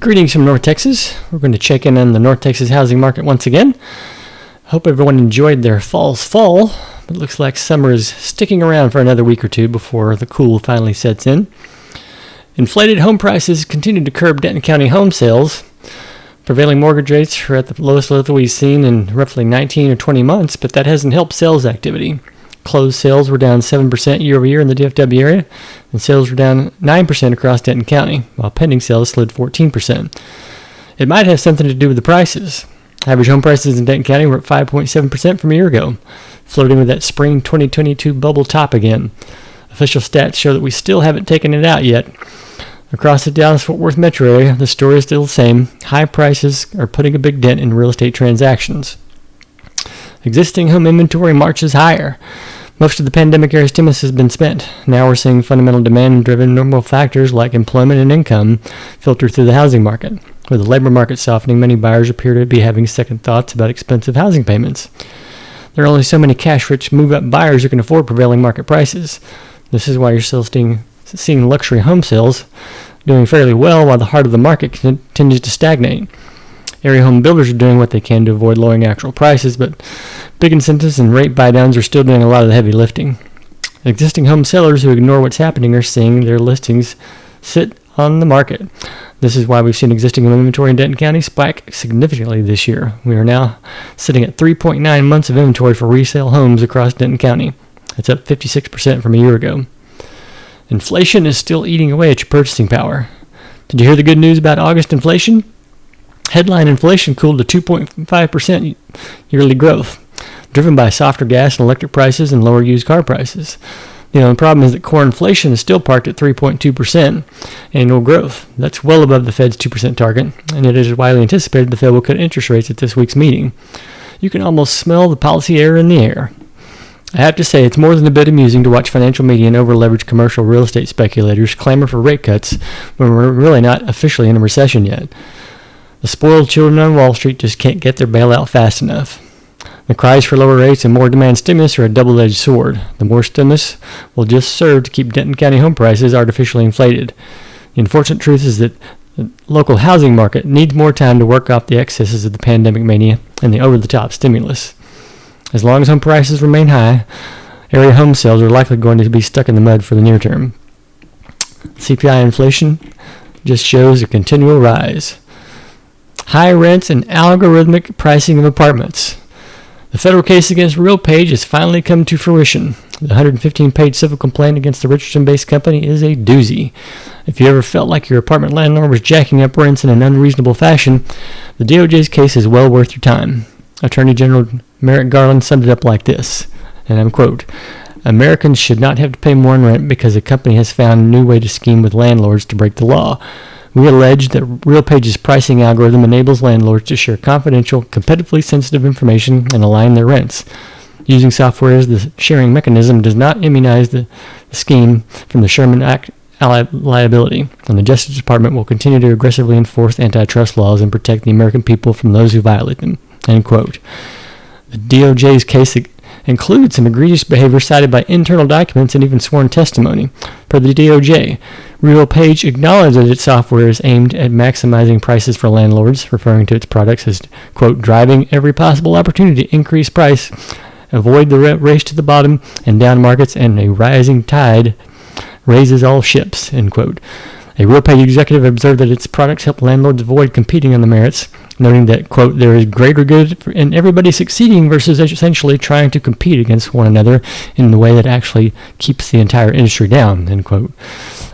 Greetings from North Texas. We're going to check in on the North Texas housing market once again. Hope everyone enjoyed their fall's fall. It looks like summer is sticking around for another week or two before the cool finally sets in. Inflated home prices continue to curb Denton County home sales. Prevailing mortgage rates are at the lowest level we've seen in roughly 19 or 20 months, but that hasn't helped sales activity. Closed sales were down 7% year over year in the DFW area, and sales were down 9% across Denton County, while pending sales slid 14%. It might have something to do with the prices. Average home prices in Denton County were up 5.7% from a year ago, floating with that spring 2022 bubble top again. Official stats show that we still haven't taken it out yet. Across the Dallas-Fort Worth metro area, the story is still the same. High prices are putting a big dent in real estate transactions. Existing home inventory marches higher. Most of the pandemic-era stimulus has been spent. Now we're seeing fundamental demand-driven normal factors like employment and income filter through the housing market. With the labor market softening, many buyers appear to be having second thoughts about expensive housing payments. There are only so many cash-rich move-up buyers who can afford prevailing market prices. This is why you're still seeing luxury home sales doing fairly well while the heart of the market continues to stagnate. Area home builders are doing what they can to avoid lowering actual prices, but big incentives and rate buy-downs are still doing a lot of the heavy lifting. Existing home sellers who ignore what's happening are seeing their listings sit on the market. This is why we've seen existing home inventory in Denton County spike significantly this year. We are now sitting at 3.9 months of inventory for resale homes across Denton County. That's up 56% from a year ago. Inflation is still eating away at your purchasing power. Did you hear the good news about August inflation? Headline inflation cooled to 2.5% yearly growth, driven by softer gas and electric prices and lower used car prices. The problem is that core inflation is still parked at 3.2% annual growth. That's well above the Fed's 2% target, and it is widely anticipated the Fed will cut interest rates at this week's meeting. You can almost smell the policy error in the air. I have to say, it's more than a bit amusing to watch financial media and over-leveraged commercial real estate speculators clamor for rate cuts when we're really not officially in a recession yet. The spoiled children on Wall Street just can't get their bailout fast enough. The cries for lower rates and more demand stimulus are a double-edged sword. The more stimulus will just serve to keep Denton County home prices artificially inflated. The unfortunate truth is that the local housing market needs more time to work off the excesses of the pandemic mania and the over-the-top stimulus. As long as home prices remain high, area home sales are likely going to be stuck in the mud for the near term. CPI inflation just shows a continual rise. High rents and algorithmic pricing of apartments. The federal case against RealPage has finally come to fruition. The 115-page civil complaint against the Richardson-based company is a doozy. If you ever felt like your apartment landlord was jacking up rents in an unreasonable fashion, the DOJ's case is well worth your time. Attorney General Merrick Garland summed it up like this, and I'm quote, "Americans should not have to pay more in rent because a company has found a new way to scheme with landlords to break the law. We allege that RealPage's pricing algorithm enables landlords to share confidential, competitively sensitive information and align their rents. Using software as the sharing mechanism does not immunize the scheme from the Sherman Act liability, and the Justice Department will continue to aggressively enforce antitrust laws and protect the American people from those who violate them." End quote. The DOJ's case includes some egregious behavior cited by internal documents and even sworn testimony. Per the DOJ, RealPage acknowledged that its software is aimed at maximizing prices for landlords, referring to its products as, quote, "driving every possible opportunity to increase price, avoid the race to the bottom and down markets, and a rising tide raises all ships," end quote. A RealPage executive observed that its products help landlords avoid competing on the merits, noting that, quote, "there is greater good in everybody succeeding versus essentially trying to compete against one another in the way that actually keeps the entire industry down," end quote.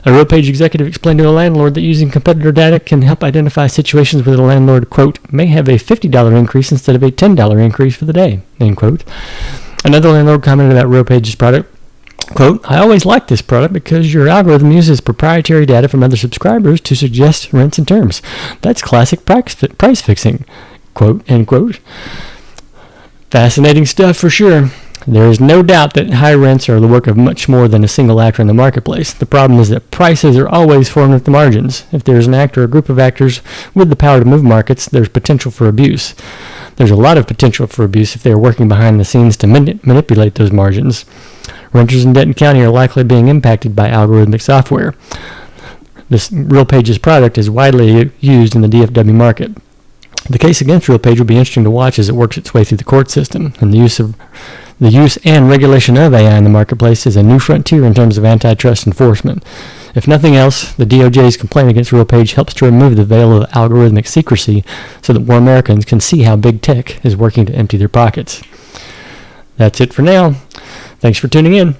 A RealPage executive explained to a landlord that using competitor data can help identify situations where the landlord, quote, "may have a $50 increase instead of a $10 increase for the day," end quote. Another landlord commented about RealPage's product, quote, "I always liked this product because your algorithm uses proprietary data from other subscribers to suggest rents and terms. That's classic price fixing," quote, end quote. Fascinating stuff for sure. There is no doubt that high rents are the work of much more than a single actor in the marketplace. The problem is that prices are always formed at the margins. If there's an actor or a group of actors with the power to move markets, there's potential for abuse. There's a lot of potential for abuse if they are working behind the scenes to manipulate those margins. Renters in Denton County are likely being impacted by algorithmic software. This RealPage's product is widely used in the DFW market. The case against RealPage will be interesting to watch as it works its way through the court system, and the use and regulation of AI in the marketplace is a new frontier in terms of antitrust enforcement. If nothing else, the DOJ's complaint against RealPage helps to remove the veil of algorithmic secrecy so that more Americans can see how big tech is working to empty their pockets. That's it for now. Thanks for tuning in.